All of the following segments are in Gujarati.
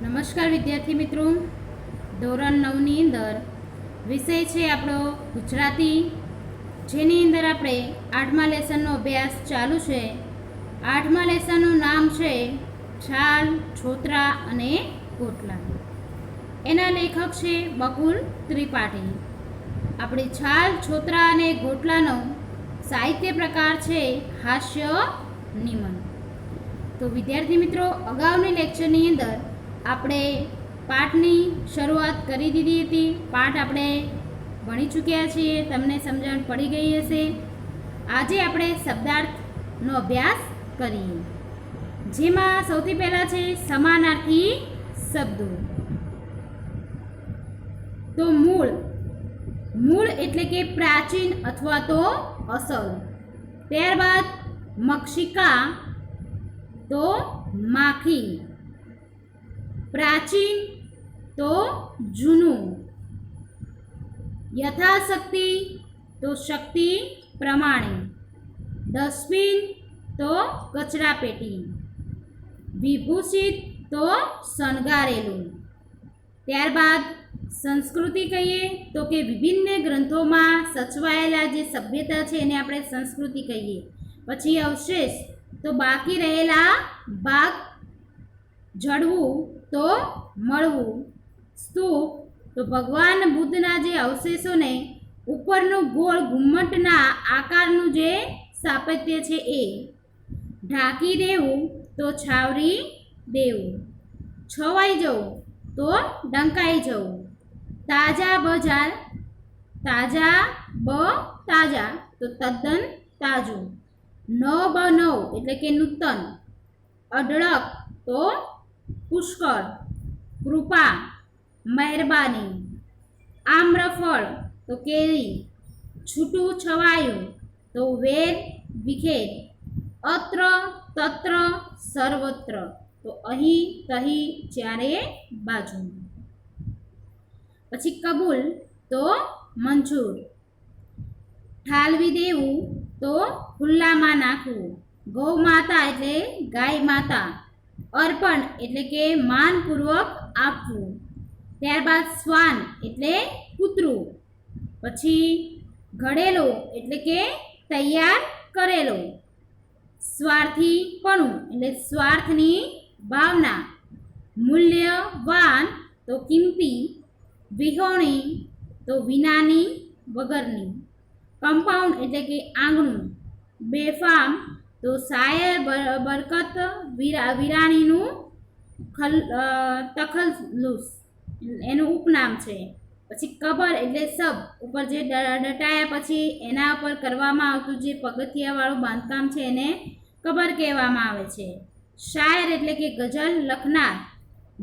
નમસ્કાર વિદ્યાર્થી મિત્રો, ધોરણ 9ની અંદર વિષય છે આપણો ગુજરાતી, જેની અંદર આપણે 8મા લેસનનો અભ્યાસ ચાલુ છે. 8મા લેસનનું નામ છે છાલ, છોતરા અને ગોટલા. એના લેખક છે બકુલ ત્રિપાઠી. આપણી છાલ, છોતરા અને ગોટલાનો સાહિત્ય પ્રકાર છે હાસ્ય નિમન. તો વિદ્યાર્થી મિત્રો, અગાઉની લેક્ચરની અંદર આપણે પાઠની શરૂઆત કરી દીધી હતી. પાઠ આપણે ભણી ચૂક્યા છીએ, તમને સમજણ પડી ગઈ હશે. આજે આપણે શબ્દાર્થનો અભ્યાસ કરીએ, જેમાં સૌથી પહેલાં છે સમાનાર્થી શબ્દો. તો મૂળ એટલે કે પ્રાચીન અથવા તો અસલ. ત્યારબાદ મક્ષિકા તો માખી, પ્રાચીન તો જૂનું, યથાશક્તિ તો શક્તિ પ્રમાણે, ડસ્ટબિન તો કચરાપેટી, વિભૂષિત તો શણગારેલું. ત્યારબાદ સંસ્કૃતિ કહીએ તો કે વિભિન્ન ગ્રંથોમાં સચવાયેલા જે સભ્યતા છે એને આપણે સંસ્કૃતિ કહીએ. પછી અવશેષ તો બાકી રહેલા ભાગ, જડવું તો મળવું, સ્તૂપ તો ભગવાન બુદ્ધના જે અવશેષોને ઉપરનું ગોળ ઘુમ્મટના આકારનું જે સ્થાપત્ય છે એ, ઢાંકી દેવું તો છાવરી દેવું, છવાઈ જવું તો ડંકાઈ જવું, તાજા બજાર, તાજા તો તદ્દન તાજું, નવ એટલે કે નૂતન, અઢળક તો પુષ્કળ, કૃપા મહેરબાની, આમ્રફળ તો કેરી, છૂટું છવાયું તો વેર વિખેર, અત્ર તત્ર સર્વત્ર તો અહીં તહીં ચારે બાજુ. પછી કબૂલ તો મંજૂર, ઠાલવી દેવું તો ખુલ્લામાં નાખવું, ગૌ માતા એટલે ગાય માતા, અર્પણ એટલે કે માનપૂર્વક આપવું. ત્યારબાદ શ્વાન એટલે કૂતરું. પછી ઘડેલો એટલે કે તૈયાર કરેલો, સ્વાર્થીપણું એટલે સ્વાર્થની ભાવના, મૂલ્યવાન તો કિંમતી, વિહોણી તો વિનાની વગરની, કમ્પાઉન્ડ એટલે કે આંગણું, બેફામ તો શાયર બરકત વિરાણીનું તખલ્લુસ એનું ઉપનામ છે. પછી કબર એટલે શબ, ઉપર જે દટાયા પછી એના પર કરવામાં આવતું જે પગથિયાવાળું બાંધકામ છે એને કબર કહેવામાં આવે છે. શાયર એટલે કે ગઝલ લખનાર,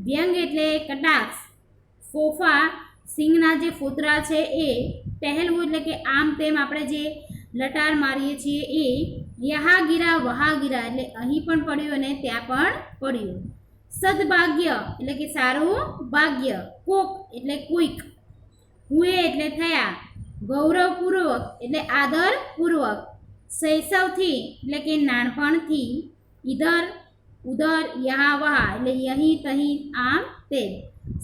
વ્યંગ એટલે કટાક્ષ, ફોફા સિંગના જે ફોતરા છે એ, ટહેલવું એટલે કે આમ તેમ આપણે જે લટાર મારીએ છીએ એ, યહાગીરા વહાગીરા એટલે અહીં પણ પડ્યું અને ત્યાં પણ પડ્યું. સદભાગ્ય એટલે કે સારું ભાગ્ય, કોક એટલે કોઈક, હુએ એટલે થયા, ગૌરવપૂર્વક એટલે આદરપૂર્વક, શૈશવથી એટલે કે નાનપણથી, ઇધર ઉધર યહાં વહાં એટલે યહીં તહીં આમ તેમ,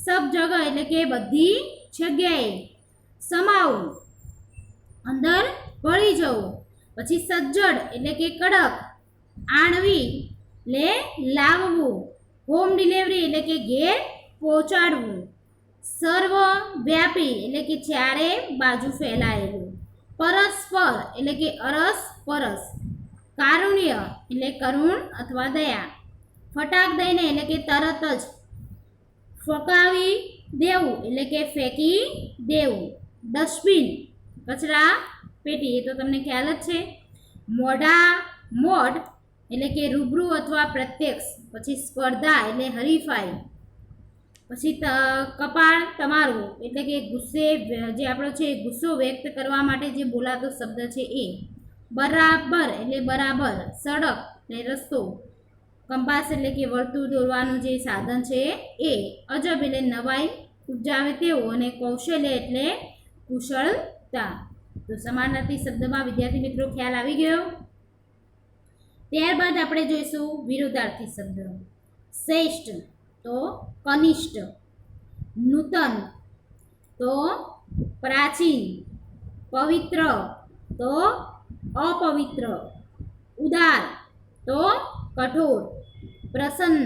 સબ જગહ એટલે કે બધી જગ્યાએ, સમાવું અંદર ભળી જવું. પછી સજ્જડ એટલે કે કડક, આણવી એટલે લાવવું, હોમ ડિલિવરી એટલે કે ઘેર પહોંચાડવું, સર્વવ્યાપી એટલે કે ચારે બાજુ ફેલાયેલું, પરસ્પર એટલે કે અરસ પરસ, કારુણ્ય એટલે કરુણ અથવા દયા, ફટાક દઈને એટલે કે તરત જ, ફકાવી દેવું એટલે કે ફેંકી દેવું, ડસ્ટબિન કચરા પેટી એ તો તમને ખ્યાલ જ છે, મોઢ એટલે કે રૂબરૂ અથવા પ્રત્યક્ષ, પછી સ્પર્ધા એટલે હરીફાઈ, પછી કપાળ તમારું એટલે કે ગુસ્સે જે આપણો છે ગુસ્સો વ્યક્ત કરવા માટે જે બોલાતો શબ્દ છે એ, બરાબર એટલે બરાબર, સડક એટલે રસ્તો, કંપાસ એટલે કે વર્તુળ દોરવાનું જે સાધન છે એ, અજબ એટલે નવાઈ ઉપજાવે તેવું, અને કૌશલ્ય એટલે કુશળતા. તો સમાનાર્થી શબ્દમાં વિદ્યાર્થી મિત્રો ખ્યાલ આવી ગયો. ત્યારબાદ આપણે જોઈશું વિરુદ્ધાર્થી શબ્દ. શ્રેષ્ઠ તો કનિષ્ઠ, નૂતન તો પ્રાચીન, પવિત્ર તો અપવિત્ર, ઉદાર તો કઠોર, પ્રસન્ન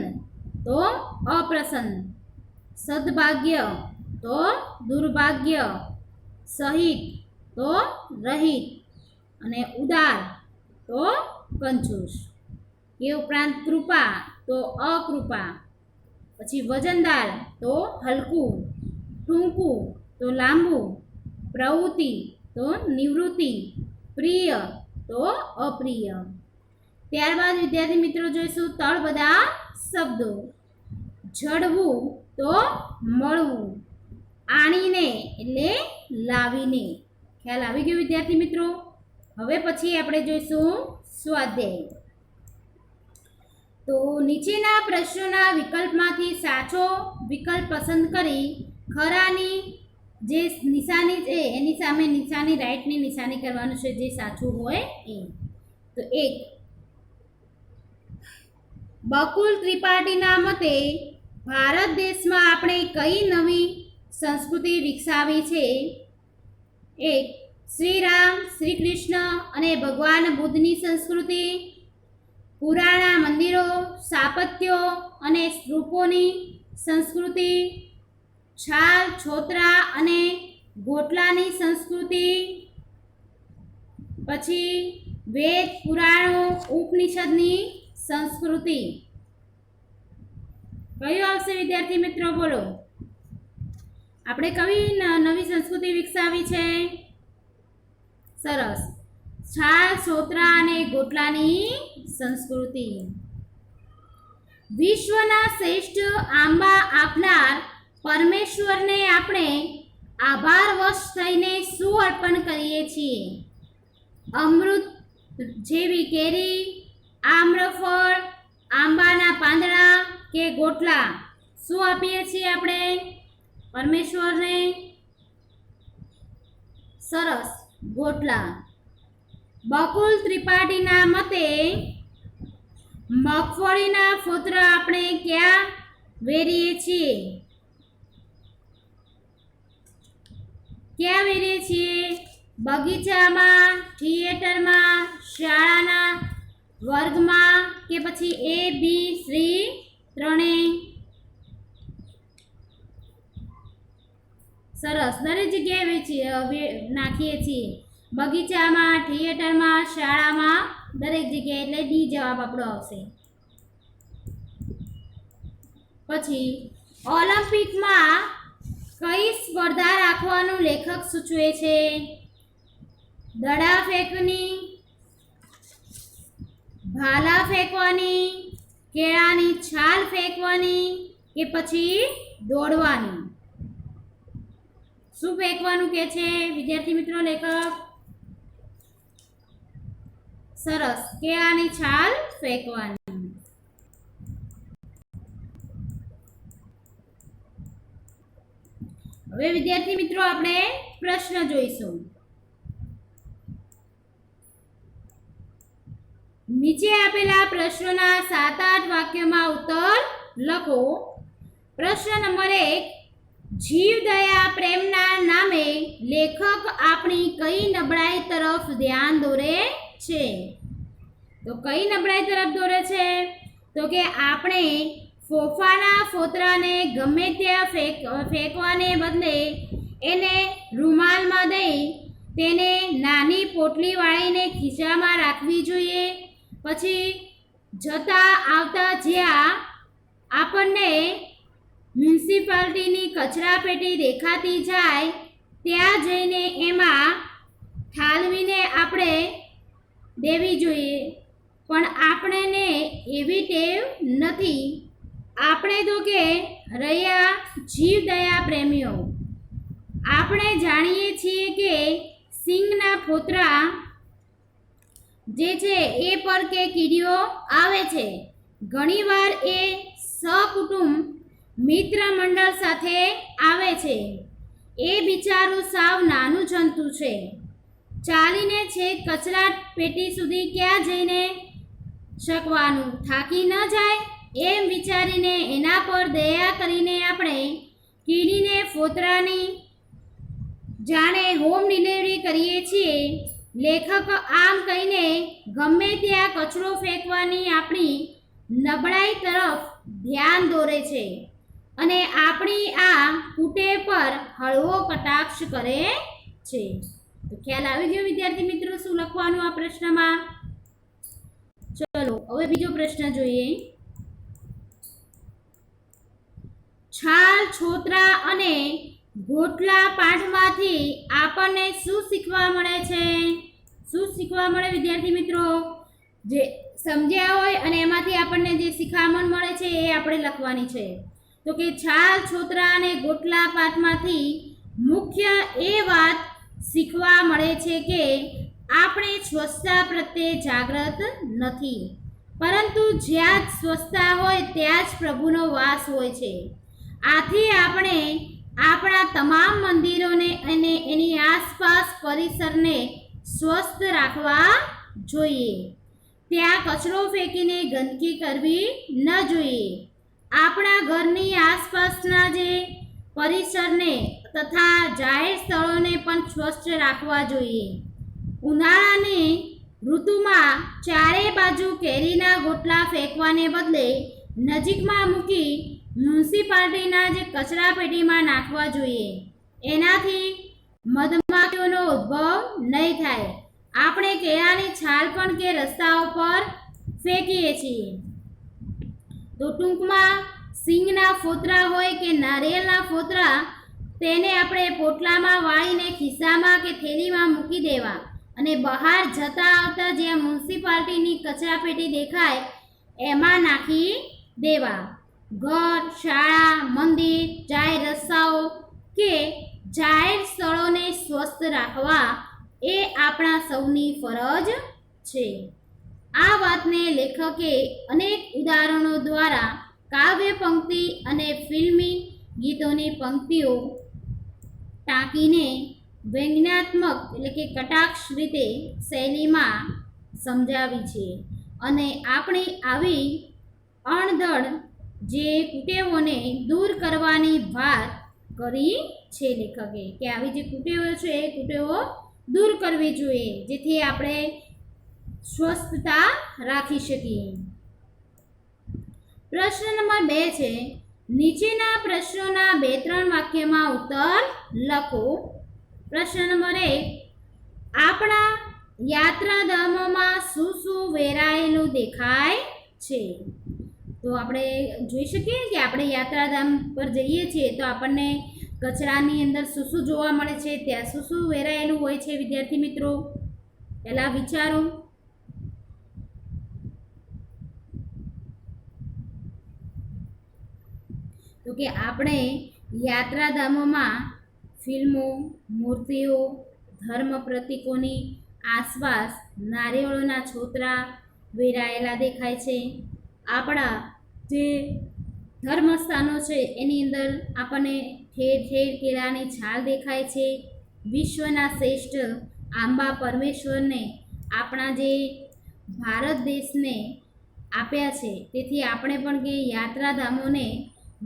તો અપ્રસન્ન, સદભાગ્ય તો દુર્ભાગ્ય, સહિત તો રહિત અને ઉદાર તો કંજૂસ. એ ઉપરાંત કૃપા તો અકૃપા, પછી વજનદાર તો હલકું, ટૂંકું તો લાંબુ, પ્રવૃત્તિ તો નિવૃત્તિ, પ્રિય તો અપ્રિય. ત્યારબાદ વિદ્યાર્થી મિત્રો જોઈશું તળબદા શબ્દો. જડવું તો મળવું, આણીને એટલે લાવીને. ખ્યાલ આવી ગયો વિદ્યાર્થી મિત્રો? હવે પછી આપણે જોઈશું સ્વાધ્યાય. તો નીચેના પ્રશ્નોના વિકલ્પમાંથી સાચો વિકલ્પ પસંદ કરી ખરાની જે નિશાની છે એની સામે નિશાની રાઈટની નિશાની કરવાનું છે જે સાચું હોય એ. તો 1, બકુલ ત્રિપાઠીના મતે ભારત દેશમાં આપણે કઈ નવી સંસ્કૃતિ વિકસાવી છે? 1, શ્રી રામ, શ્રી કૃષ્ણ અને ભગવાન બુદ્ધની સંસ્કૃતિ, પુરાણા મંદિરો, સ્થાપત્યો અને સ્તૂપોની સંસ્કૃતિ, છાલ, છોતરા અને ગોટલાની સંસ્કૃતિ, પછી વેદ, પુરાણો, ઉપનિષદની સંસ્કૃતિ. કયું આવશે વિદ્યાર્થી મિત્રો? બોલો. આપણે કઈ નવી સંસ્કૃતિ વિકસાવી છે? સરસ, છાલ, છોતરા અને ગોટલાની સંસ્કૃતિ. વિશ્વના શ્રેષ્ઠ આંબા આપનાર પરમેશ્વરને આપણે આભારવશ થઈને શું અર્પણ કરીએ છીએ? અમૃત જેવી કેરી, આમ્રફળ, આંબાના પાંદડા કે ગોટલા? શું આપીએ છીએ આપણે પરમેશ્વરને? સરસ, ગોટલા. બકુલ ત્રિપાઠીના મતે મગફળીના ફોતરા આપણે ક્યાં વેરીએ છીએ? ક્યાં વેરીએ છીએ? બગીચામાં, થિયેટરમાં, શાળાના વર્ગમાં કે પછી A, B, C ત્રણેય? સરસ, દરેક જગ્યાએ નાખીએ છીએ. બગીચામાં, થિયેટરમાં, શાળામાં, દરેક જગ્યાએ, એટલે ડી જવાબ આપણો આવશે. પછી ઓલિમ્પિકમાં કઈ સ્પર્ધા રાખવાનું લેખક સૂચવે છે? દડા ફેંકની, ભાલા ફેંકવાની, કેળાની છાલ ફેંકવાની કે પછી દોડવાની? શું ફેંકવાનું કે છે વિદ્યાર્થી મિત્રો લેખક? સરસ, કેળાની છાલ ફેંકવાની. હવે વિદ્યાર્થી મિત્રો આપણે પ્રશ્ન જોઈશું. નીચે આપેલા પ્રશ્નોના 7-8 વાક્યોમાં ઉત્તર લખો. પ્રશ્ન નંબર 1, જીવદયા પ્રેમના નામે લેખક આપણી કઈ નબળાઈ તરફ ધ્યાન દોરે છે? તો કઈ નબળાઈ તરફ દોરે છે? તો કે આપણે ફોફાના ફોતરાને ગમે ત્યાં ફેંકવાને બદલે એને રૂમાલમાં દઈ તેને નાની પોટલી વાળીને ખીચામાં રાખવી જોઈએ. પછી જતા આવતા જ્યાં આપણને મ્યુનિસિપાલિટીની કચરા પેટી દેખાતી જાય ત્યાં જઈને એમાં ઠાલવીને આપણે દેવી જોઈએ. પણ આપણને એવી ટેવ નથી. આપણે તો કે રહ્યા જીવદયા પ્રેમીઓ. આપણે જાણીએ છીએ કે સિંગના ફોતરા જે છે એ પર કે કીડીઓ આવે છે. ઘણીવાર એ સહકુટુંબ મિત્ર મંડળ સાથે આવે છે. એ બિચારું સાવ નાનું જંતુ છે. ચાલીને છેક કચરા પેટી સુધી ક્યાં જઈને શકવાનું? થાકી ન જાય? એમ વિચારીને એના પર દયા કરીને આપણે કીડીને ફોતરાની જાણે હોમ ડિલિવરી કરીએ છીએ. લેખક આમ કહીને ગમે ત્યાં કચરો ફેંકવાની આપણી નબળાઈ તરફ ધ્યાન દોરે છે અને આપણી આ કુટેવ પર હળવો કટાક્ષ કરે છે. તો ખ્યાલ આવી ગયો વિદ્યાર્થી મિત્રો શું લખવાનું આ પ્રશ્નમાં? ચલો હવે બીજો પ્રશ્ન જોઈએ. છાલ, છોતરા અને ગોટલા પાઠમાંથી આપણને શું શીખવા મળે છે? શું શીખવા મળે વિદ્યાર્થી મિત્રો? જે સમજ્યા હોય અને એમાંથી આપણને જે શિખામણ મળે છે એ આપણે લખવાની છે. તો કે છાલ, છોતરા અને ગોટલા પાઠમાંથી મુખ્ય એ વાત શીખવા મળે છે કે આપણે સ્વચ્છતા પ્રત્યે જાગૃત નથી, પરંતુ જ્યાં સ્વચ્છતા હોય ત્યાં જ પ્રભુનો વાસ હોય છે. આથી આપણે આપણા તમામ મંદિરોને અને એની આસપાસ પરિસરને સ્વસ્થ રાખવા જોઈએ. ત્યાં કચરો ફેંકીને ગંદકી કરવી ન જોઈએ. આપણા ઘરની આસપાસના જે પરિસરને તથા જાહેર સ્થળોને પણ સ્વચ્છ રાખવા જોઈએ. ઉનાળાની ઋતુમાં ચારે બાજુ કેરીના ગોટલા ફેંકવાને બદલે નજીકમાં મૂકી મ્યુનિસિપાલિટીના જે કચરા પેટીમાં નાખવા જોઈએ. એનાથી મધમાખીઓનો ઉદ્ભવ નહીં થાય. આપણે કેળાની છાલ પણ કે રસ્તાઓ પર ફેંકીએ છીએ. તો ટૂંકમાં સિંગના ફોતરા હોય કે નારિયેળના ફોતરા તેને આપણે પોટલામાં વાળીને ખિસ્સામાં કે થેલીમાં મૂકી દેવા અને બહાર જતા આવતા જ્યાં મ્યુનિસિપાલિટીની કચરાપેટી દેખાય એમાં નાખી દેવા. ઘર, શાળા, મંદિર, જાહેર રસ્તાઓ કે જાહેર સ્થળોને સ્વસ્થ રાખવા એ આપણા સૌની ફરજ છે. આ વાતને લેખકે અનેક ઉદાહરણો દ્વારા કાવ્ય પંક્તિ અને ફિલ્મી ગીતોની પંક્તિઓ ટાંકીને વ્યંગ્યાત્મક એટલે કે કટાક્ષ રીતે શૈલીમાં સમજાવી છે અને આપણી આવી અણધડ જે કુટેવોને દૂર કરવાની વાત કરી છે લેખકે કે આવી જે કુટેવો છે એ કુટેવો દૂર કરવી જોઈએ જેથી આપણે સ્વસ્થતા રાખી શકીએ. પ્રશ્ન નંબર 2 છે નીચેના પ્રશ્નોના 2-3 વાક્યમાં ઉત્તર લખો. પ્રશ્ન નંબર 1 આપણા યાત્રાધામોમાં શું શું વેરાયેલું દેખાય છે? તો આપણે જોઈ શકીએ કે આપણે યાત્રાધામ પર જઈએ છીએ તો આપણને કચરાની અંદર શું શું જોવા મળે છે, ત્યાં શું શું વેરાયેલું હોય છે વિદ્યાર્થી મિત્રો? પહેલાં વિચારો. તો કે આપણે યાત્રાધામોમાં ફિલ્મો, મૂર્તિઓ, ધર્મ પ્રતીકોની આસપાસ નારિયેળોના છોતરા વેરાયેલા દેખાય છે. આપણા જે ધર્મસ્થાનો છે એની અંદર આપણને ઠેર ઠેર કેળાની છાલ દેખાય છે. વિશ્વના શ્રેષ્ઠ આંબા પરમેશ્વરને આપણા જે ભારત દેશને આપ્યા છે તેથી આપણે પણ કે યાત્રાધામોને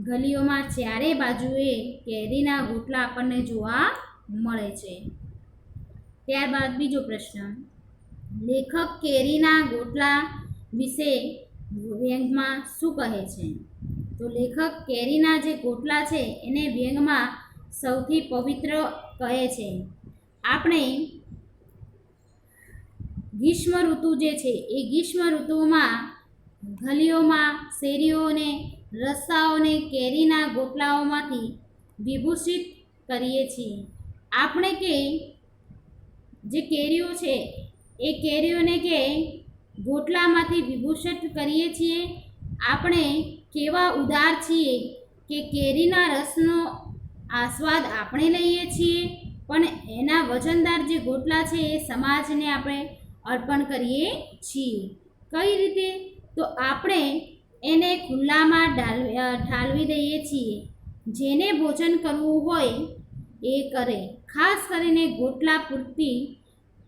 ગલીઓમાં ચારે બાજુએ કેરીના ગોટલા આપણને જોવા મળે છે. ત્યારબાદ બીજો પ્રશ્ન લેખક કેરીના ગોટલા વિશે વ્યંગમાં શું કહે છે? તો લેખક કેરીના જે ગોટલા છે એને વ્યંગમાં સૌથી પવિત્ર કહે છે. આપણે ગ્રીષ્મ ઋતુ જે છે એ ગ્રીષ્મ ઋતુમાં ગલીઓમાં શેરીઓને રસ્તાઓને કેરીના ગોટલાઓમાંથી વિભૂષિત કરીએ છીએ. આપણે કે જે કેરીઓ છે એ કેરીઓને કે ગોટલામાંથી વિભૂષિત કરીએ છીએ. આપણે કેવા ઉદાર છીએ કે કેરીના રસનો આસ્વાદ આપણે લઈએ છીએ પણ એના વજનદાર જે ગોટલા છે એ સમાજને આપણે અર્પણ કરીએ છીએ. કઈ રીતે? તો આપણે એને ખુલ્લામાં ઠાલવી દઈએ છીએ. જેને ભોજન કરવું હોય એ કરે. ખાસ કરીને ગોટલા પૂરતી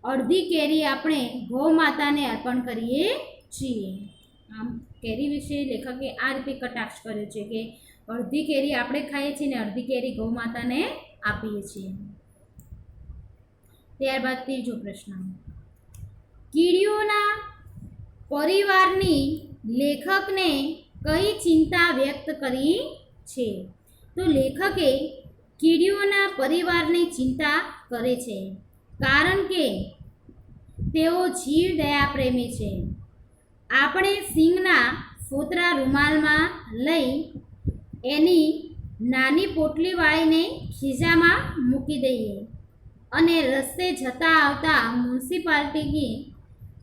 અડધી કેરી આપણે ગૌ માતાને અર્પણ કરીએ છીએ. આમ કેરી વિશે લેખકે આ રીતે કટાક્ષ કર્યો છે કે અડધી કેરી આપણે ખાઈએ છીએ ને અડધી કેરી ગૌ માતાને આપીએ છીએ. ત્યારબાદ ત્રીજો પ્રશ્ન, કીડીઓના પરિવારની લેખકને કઈ ચિંતા વ્યક્ત કરી છે? તો લેખકે કીડીઓના પરિવારની ચિંતા કરે છે કારણ કે તેઓ જીવ દયા પ્રેમી છે. આપણે સિંગના ફોતરા રૂમાલમાં લઈ એની નાની પોટલી વાળીને ખીજામાં મૂકી દઈએ અને રસ્તે જતા આવતા મ્યુનિસિપાલિટીની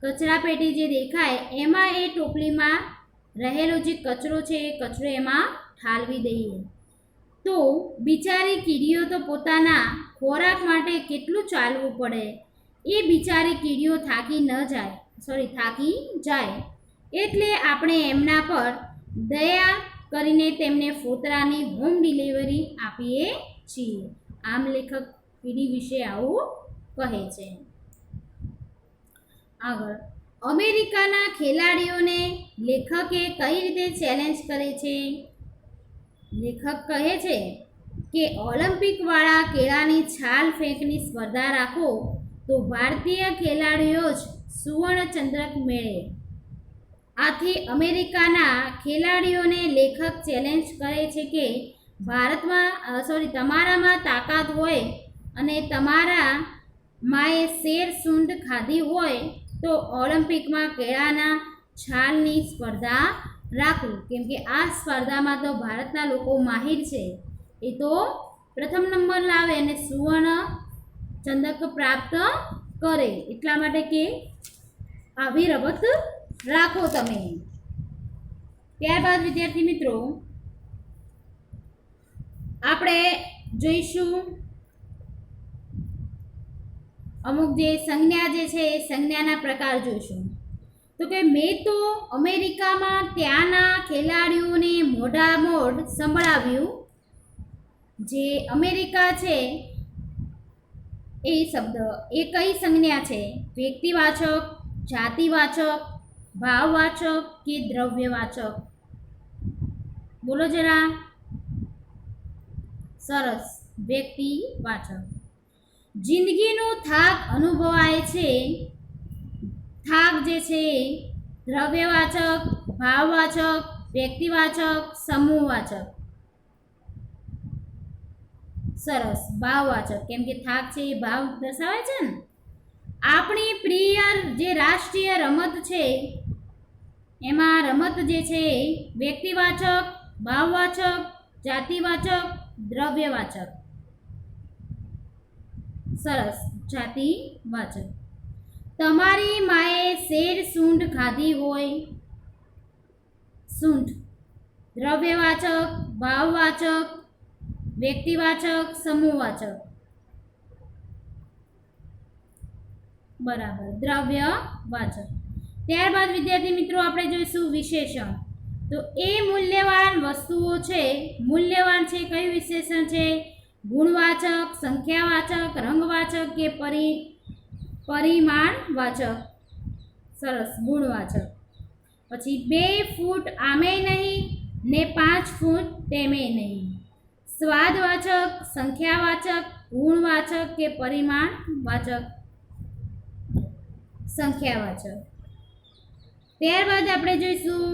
કચરાપેટી જે દેખાય એમાં એ ટોપલીમાં રહેલો જે કચરો છે એ કચરો એમાં ઠાલવી દઈએ તો બિચારી કીડીઓ તો પોતાના ખોરાક માટે કેટલું ચાલવું પડે, એ બિચારી કીડીઓ થાકી જાય. એટલે આપણે એમના પર દયા કરીને તેમને ફોતરાની હોમ ડિલિવરી આપીએ છીએ. આમ લેખક કીડી વિશે આવું કહે છે. આગળ, અમેરિકાના ખેલાડીઓને લેખકે કઈ રીતે ચેલેન્જ કરે છે? લેખક કહે છે કે ઓલિમ્પિકવાળા કેળાની છાલ ફેંકની સ્પર્ધા રાખો તો ભારતીય ખેલાડીઓ જ સુવર્ણ ચંદ્રક મેળવે. આથી અમેરિકાના ખેલાડીઓને લેખક ચેલેન્જ કરે છે કે તમારામાં તાકાત હોય અને તમારા માએ શેર સૂંઢ ખાધી હોય તો ઓલિમ્પિકમાં કેળાના છાલની સ્પર્ધા રાખો. કેમ કે આ સ્પર્ધામાં તો ભારતના લોકો માહિર છે, એ તો પ્રથમ નંબર લાવે અને સુવર્ણ ચંદ્રક પ્રાપ્ત કરે. એટલા માટે કે આવી રમત રાખો તમે. ત્યારબાદ વિદ્યાર્થી મિત્રો આપણે જોઈશું અમુક જે સંજ્ઞા જે છે એ સંજ્ઞાના પ્રકાર જોઈશું. તો કે મેં તો અમેરિકામાં ત્યાંના ખેલાડીઓને મોઢામોઢ સંભળાવ્યું. જે અમેરિકા છે એ શબ્દ એ કઈ સંજ્ઞા છે? વ્યક્તિવાચક, જાતિવાચક, ભાવવાચક કે દ્રવ્યવાચક? બોલો જરા. સરસ, વ્યક્તિવાચક. જિંદગીનો થાક અનુભવાય છે. થાક જે છે દ્રવ્યવાચક, ભાવવાચક, વ્યક્તિવાચક, સમૂહવાચક? સરસ, ભાવવાચક. કેમ કે થાક છે એ ભાવ દર્શાવે છે ને. આપણી પ્રિય જે રાષ્ટ્રીય રમત છે એમાં રમત જે છે વ્યક્તિવાચક, ભાવવાચક, જાતિવાચક, દ્રવ્યવાચક? સરસ, જાતિવાચક. તમારી માએ શેર સૂંઢ ખાધી હોય. સૂંઢ દ્રવ્યવાચક, ભાવવાચક, વ્યક્તિવાચક, સમૂહવાચક? બરાબર, દ્રવ્યવાચક. ત્યારબાદ વિદ્યાર્થી મિત્રો આપણે જોઈશું વિશેષણ. તો એ મૂલ્યવાન વસ્તુઓ છે. મૂલ્યવાન છે કયું વિશેષણ છે? ગુણવાચક, સંખ્યાવાચક, રંગવાચક કે પરિમાણવાચક? સરસ, ગુણવાચક. પછી 2 ફૂટ આમે નહીં ને 5 ફૂટ તેમે નહીં? સ્વાદવાચક, સંખ્યાવાચક, ગુણવાચક કે પરિમાણવાચક? સંખ્યાવાચક. ત્યારબાદ આપણે જોઈશું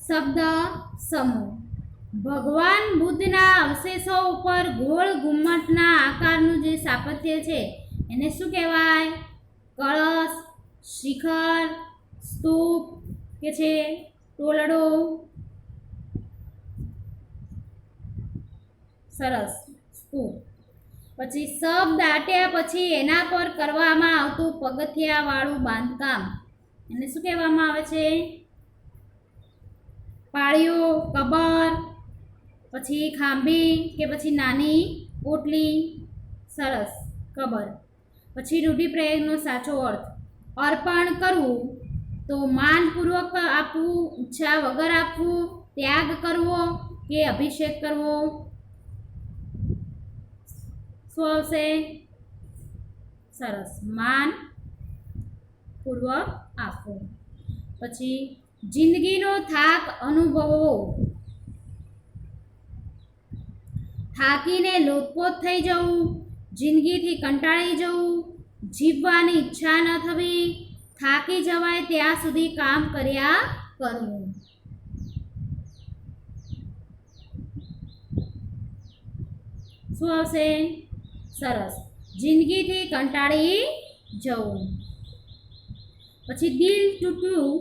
શબ્દ સમૂહ. ભગવાન બુદ્ધના અવશેષો ઉપર ગોળ ઘુમ્મટના આકારનું જે સ્થાપત્ય છે એને શું કહેવાય? કળશ, શિખર, સ્તૂપ કે છે ટોલડો? સરસ, સ્તૂપ. પછી શબ્દ દાટ્યા પછી એના પર કરવામાં આવતું પગથિયાવાળું બાંધકામ એને શું કહેવામાં આવે છે? પાળીઓ, કબર, પછી ખાંભી કે પછી નાની પોટલી? સરસ, કબર. પછી રૂઢિપ્રયોગનો સાચો અર્થ. અર્પણ કરવું તો માનપૂર્વક આપવું, ઈચ્છા વગર આપવું, ત્યાગ કરવો કે અભિષેક કરવો? શું આવશે? સરસ, માનપૂર્વક આપવું. પછી જિંદગીનો થાક અનુભવવો, થાકીને લોથપોથ થઈ જવું, જિંદગીથી કંટાળી જવું, જીવવાની ઈચ્છા ન થવી, થાકી જવાય ત્યાં સુધી કામ કર્યા કરવું. શું આવશે? સરસ, જિંદગીથી કંટાળી જવું. પછી દિલ તૂટવું,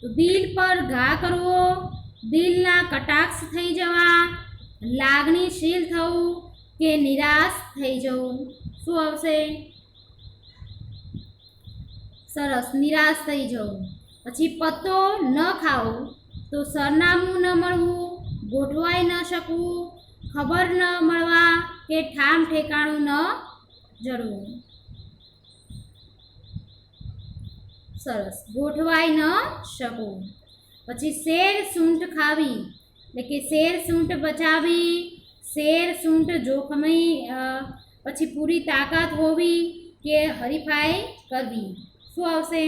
તો દિલ પર ઘા કરવો, દિલના કટાક્ષ થઈ જવા, લાગણીશીલ થવું કે નિરાશ થઈ જવું. શું આવશે? સરસ, નિરાશ થઈ જવું. પછી પત્તો ન ખાવો, તો સરનામું ન મળવું, ગોઠવાઈ ન શકવું, ખબર ન મળવા કે ઠામ ઠેકાણું ન જડવું. સરસ, ગોઠવાઈ ન શકવું. પછી શેર સૂંઠ ખાવી, એટલે કે શેર સૂંઠ બચાવી, શેર સૂંઠ જોખમી, પછી પૂરી તાકાત હોવી કે હરીફાઈ કરવી. શું આવશે?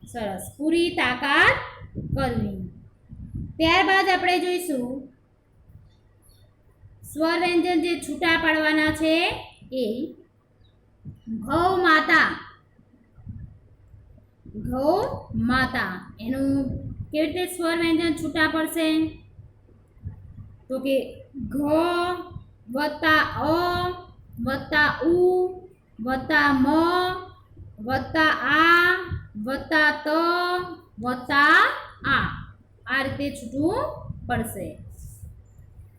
સરસ, પૂરી તાકાત કરવી. ત્યારબાદ આપણે જોઈશું સ્વર વ્યંજન જે છૂટા પાડવાના છે એ ગૌ માતા. ગૌ માતા એનું કેવી રીતે સ્વર વ્યંજન છૂટા પડશે? તો કે ઘ વત્તા અ વત્તા ઉ વત્તા મ વત્તા આ વત્તા ત વત્તા આ રીતે છૂટવું પડશે.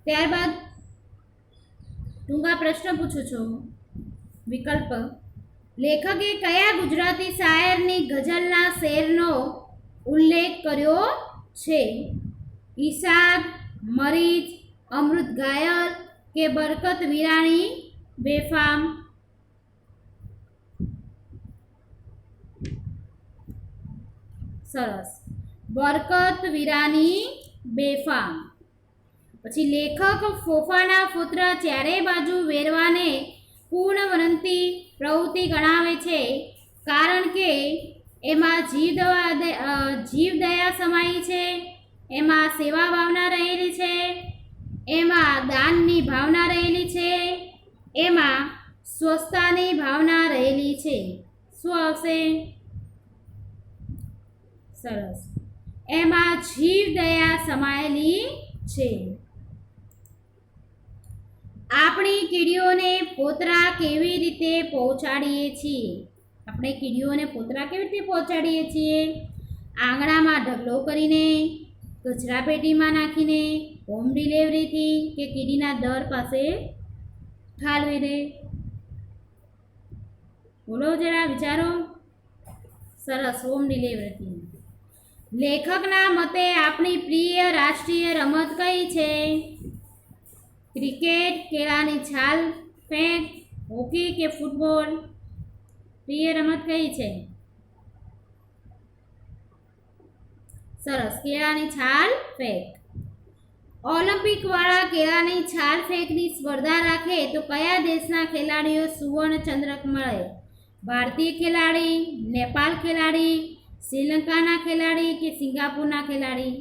ત્યારબાદ ટૂંકા પ્રશ્ન પૂછું છું. વિકલ્પ: લેખકે કયા ગુજરાતી શાયરની ગઝલના શેરનો ઉલ્લેખ કર્યો છે? ઈશાદ, મરીચ, અમૃત ઘાયલ કે બરકત વિરાણી બેફામ? સરસ, બરકત વિરાની બેફામ. પછી લેખક ફોફાના પુત્ર ચારે બાજુ વેરવાને પૂર્ણવંતી પ્રવૃત્તિ ગણાવે છે, કારણ કે એમાં જીવદયા સમાઈ છે, એમાં સેવા ભાવના રહેલી છે, એમાં દાનની ભાવના રહેલી છે, એમાં સ્વસ્થતાની ભાવના રહેલી છે. શું આવશે? સરસ, એમાં જીવદયા સમાયેલી છે. આપણી કીડીઓને ફોતરા કેવી રીતે પહોંચાડીએ છીએ? આપણે કીડીઓને ફોતરા કેવી રીતે પહોંચાડીએ છીએ? આંગણામાં ઢગલો કરીને, કચરા પેટીમાં નાખીને, હોમ ડિલિવરીથી કે કીડીના દર પાસે ઠાલવીને? બોલો જરા, વિચારો. સરસ, હોમ ડિલિવરીથી. લેખકના મતે આપણી પ્રિય રાષ્ટ્રીય રમત કઈ છે? ક્રિકેટ, કેળાની છાલ ફેંક, હોકી કે ફૂટબોલ? પ્રિય રમત કઈ છે? સરસ, કેળાની છાલ ફેંક. ઓલિમ્પિક વાળા કેળાની છાલ ફેંકની સ્પર્ધા રાખે તો કયા દેશના ખેલાડીઓ સુવર્ણ ચંદ્રક મળે? ભારતીય ખેલાડી, નેપાળ ખેલાડી, શ્રીલંકાના ખેલાડી કે સિંગાપુરના ખેલાડી?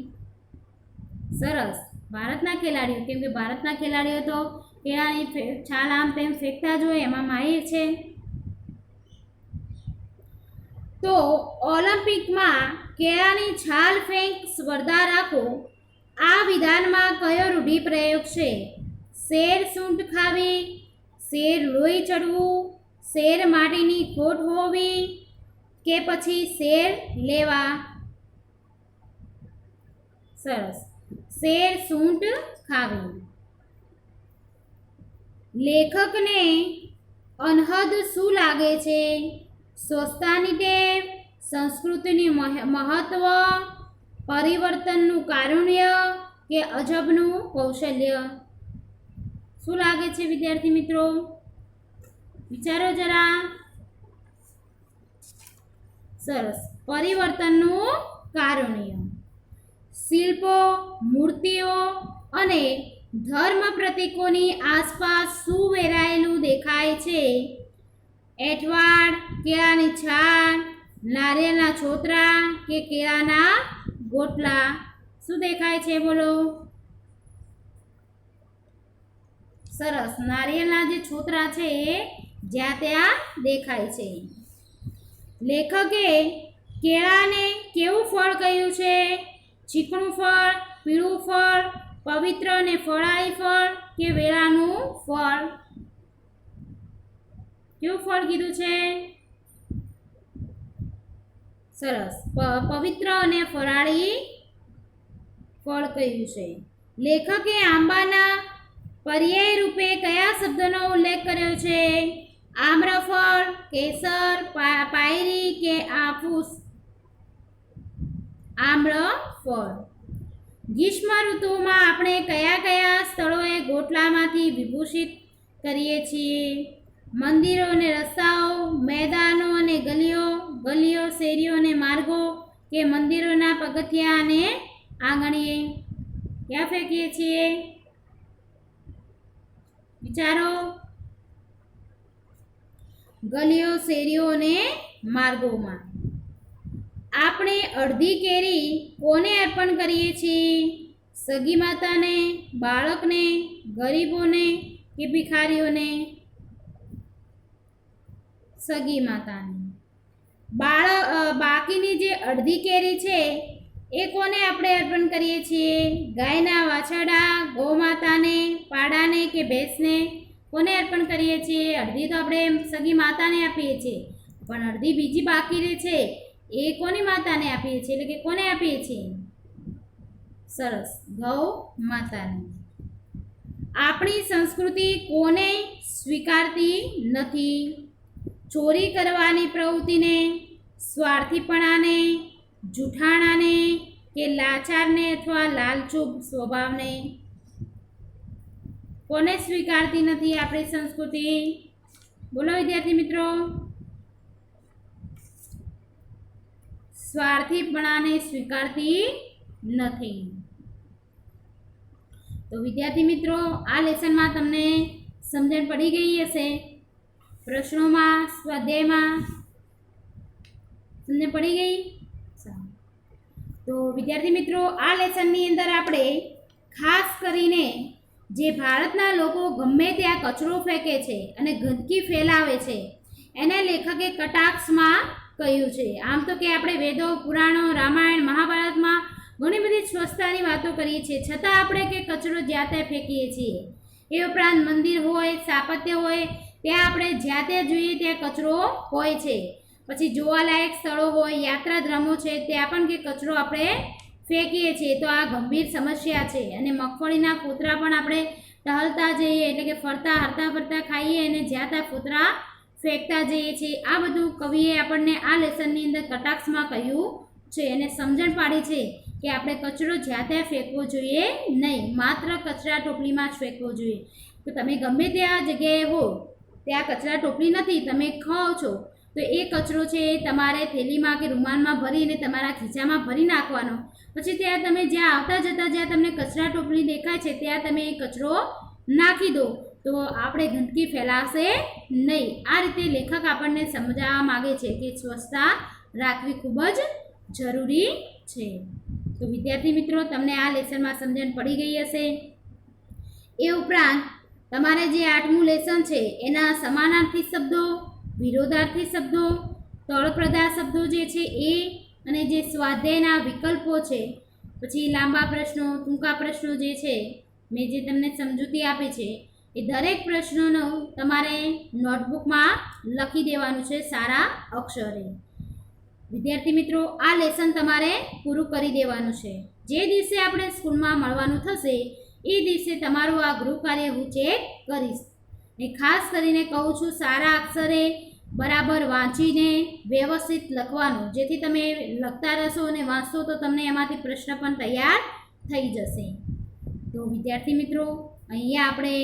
સરસ, ભારતના ખેલાડીઓ, કેમ કે ભારતના ખેલાડીઓ તો કેળાની છાલ આમ તેમ ફેંકતા જ હોય, એમાં માહિર છે. તો ઓલિમ્પિકમાં કેળાની છાલ ફેંક સ્પર્ધા રાખો, આ વિધાનમાં કયો રૂઢિપ્રયોગ છે? શેર સૂંઠ ખાવી, શેર લોહી ચડવું, શેર માટીની ખોટ હોવી કે પછી શેર લેવા? સરસ, શેર સૂંઠ ખાવી. લેખકને અનહદ શું લાગે છે? સ્વસ્થતાની ટેવ, સંસ્કૃતિની મહત્વ, પરિવર્તનનું કારુણ્ય કે અજબનું કૌશલ્ય? શું લાગે છે વિદ્યાર્થી મિત્રો? વિચારો જરા. સરસ, પરિવર્તનનું કારુણ્ય. શિલ્પો, મૂર્તિઓ અને ધર્મ પ્રતીકોની આસપાસ શું વેરાયેલું દેખાય છે? એઠવાડ, કેળાની છાલ, નારિયેળના છોતરા કે કેળાના ગોટલા? શું દેખાય છે બોલો? સરસ, નારિયેળના જે છોતરા છે એ જ્યાં ત્યાં દેખાય છે. લેખકે કેળાને કેવું ફળ કહ્યું છે? ચીકણું ફળ, પીળું ફળ, પવિત્ર અને ફળાળી ફળ કે વેળાનું ફળ? કેવું ફળ કીધું છે? સરસ, પવિત્ર અને ફળાળી ફળ કહ્યું છે. લેખકે આંબાના પર્યાય રૂપે કયા શબ્દનો ઉલ્લેખ કર્યો છે? આમ્રફળ, કેસર, પાયરી કે આફૂસ? આમ્રફળ. ગ્રીષ્મ ઋતુમાં આપણે કયા કયા સ્થળોએ ગોટલામાંથી વિભૂષિત કરીએ છીએ? મંદિરો અને રસ્તાઓ, મેદાનો અને ગલીઓ, શેરીઓ અને માર્ગો કે મંદિરોના પગથિયા અને આંગણીએ? ક્યાં ફેંકીએ છીએ? વિચારો. ગલીઓ, શેરીઓ અને માર્ગોમાં. આપણે અડધી કેરી કોને અર્પણ કરીએ છીએ? સગી માતાને, બાળકને, ગરીબોને કે ભિખારીઓને? સગી માતાને. બાકીની જે અડધી કેરી છે એ કોને આપણે અર્પણ કરીએ છીએ? ગાયના વાછરડા, ગૌ માતાને, પાડાને કે ભેંસને? કોને અર્પણ કરીએ છીએ? અડધી તો આપણે સગી માતાને આપીએ છીએ, પણ અડધી બીજી બાકી રહે છે એ કોની માતાને આપીએ છીએ, એટલે કે કોને આપીએ છીએ? સરસ, ગૌ માતાને. આપણી સંસ્કૃતિ કોને સ્વીકારતી નથી? ચોરી કરવાની પ્રવૃત્તિને, સ્વાર્થીપણાને, જૂઠાણાને કે લાચારને અથવા લાલચુપ સ્વભાવને? કોને સ્વીકારતી નથી આપણી સંસ્કૃતિ? બોલો વિદ્યાર્થી મિત્રો. સ્વાર્થીપણાને સ્વીકારતી નથી. તો વિદ્યાર્થી મિત્રો, આ લેસનમાં તમને સમજણ પડી ગઈ હશે. પ્રશ્નોમાં, સ્વાધ્યાયમાં સમજણ પડી ગઈ? તો વિદ્યાર્થી મિત્રો, આ લેસનની અંદર આપણે ખાસ કરીને જે ભારતના લોકો ગમે ત્યાં કચરો ફેંકે છે અને ગંદકી ફેલાવે છે એને લેખકે કટાક્ષમાં કહ્યું છે. આમ તો કે આપણે વેદો, પુરાણો, રામાયણ, મહાભારતમાં ઘણી બધી સ્વચ્છતાની વાતો કરીએ છીએ, છતાં આપણે કે કચરો જ્યાં ત્યાં ફેંકીએ છીએ. એ ઉપરાંત મંદિર હોય, સ્થાપત્ય હોય, ત્યાં આપણે જ્યાં ત્યાં જોઈએ ત્યાં કચરો હોય છે. પછી જોવાલાયક સ્થળો હોય, યાત્રાધામો છે, ત્યાં પણ કે કચરો આપણે ફેંકીએ છીએ. તો આ ગંભીર સમસ્યા છે. અને મગફળીના ફોતરા પણ આપણે ટહલતા જઈએ, એટલે કે ફરતા હરતા ફરતા ખાઈએ અને જ્યાં ત્યાં ફોતરા ફેંકતા જઈએ છીએ. આ બધું કવિએ આપણને આ લેસનની અંદર કટાક્ષમાં કહ્યું છે અને સમજણ પાડી છે કે આપણે કચરો જ્યાં ત્યાં ફેંકવો જોઈએ નહીં, માત્ર કચરા ટોપલીમાં જ ફેંકવો જોઈએ. તો તમે ગમે ત્યાં જગ્યાએ હો, ત્યાં કચરા ટોપલી નથી, તમે ખાઓ છો, તો એ કચરો છે એ તમારે થેલીમાં કે રૂમાલમાં ભરીને તમારા ખીચામાં ભરી નાખવાનો. પછી ત્યાં તમે જ્યાં આવતા જતા જ્યાં તમને કચરા ટોપલી દેખાય છે ત્યાં તમે એ કચરો નાખી દો, તો આપણે ગંદકી ફેલાશે નહીં. આ રીતે લેખક આપણને સમજાવવા માગે છે કે સ્વચ્છતા રાખવી ખૂબ જ જરૂરી છે. તો વિદ્યાર્થી મિત્રો, તમને આ લેસનમાં સમજણ પડી ગઈ હશે. એ ઉપરાંત તમારે જે 8મું લેસન છે એના સમાનાર્થી શબ્દો, વિરોધાર્થી શબ્દો, તળપ્રદા શબ્દો જે છે એ, અને જે સ્વાધ્યાયના વિકલ્પો છે, પછી લાંબા પ્રશ્નો, ટૂંકા પ્રશ્નો જે છે મેં જે તમને સમજૂતી આપી છે એ દરેક પ્રશ્નોનો તમારે નોટબુકમાં લખી દેવાનું છે સારા અક્ષરે. વિદ્યાર્થી મિત્રો, આ લેસન તમારે પૂરું કરી દેવાનું છે. જે દિવસે આપણે સ્કૂલમાં મળવાનું થશે એ દિવસે તમારું આ ગૃહ કાર્ય હું ચેક કરીશ. ને ખાસ કરીને કહું છું, સારા અક્ષરે બરાબર વાંચીને વ્યવસ્થિત લખવાનું, જેથી તમે લખતા રહેશો અને વાંચશો તો તમને એમાંથી પ્રશ્ન પણ તૈયાર થઈ જશે. તો વિદ્યાર્થી મિત્રો, અહીંયા આપણે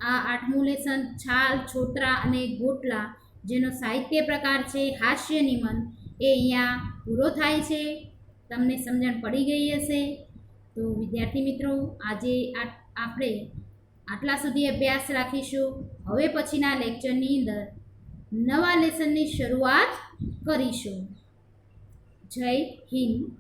આ 8મું લેસન છાલ, છોતરા અને ગોટલા, જેનો સાહિત્ય પ્રકાર છે હાસ્ય નિબંધ, એ અહીંયા પૂરો થાય છે. તમને સમજણ પડી ગઈ હશે. તો વિદ્યાર્થી મિત્રો, આજે આપણે આટલા સુધી અભ્યાસ રાખીશું. હવે પછીના લેક્ચરની અંદર નવા લેસનની શરૂઆત કરીશું. જય હિન્દ.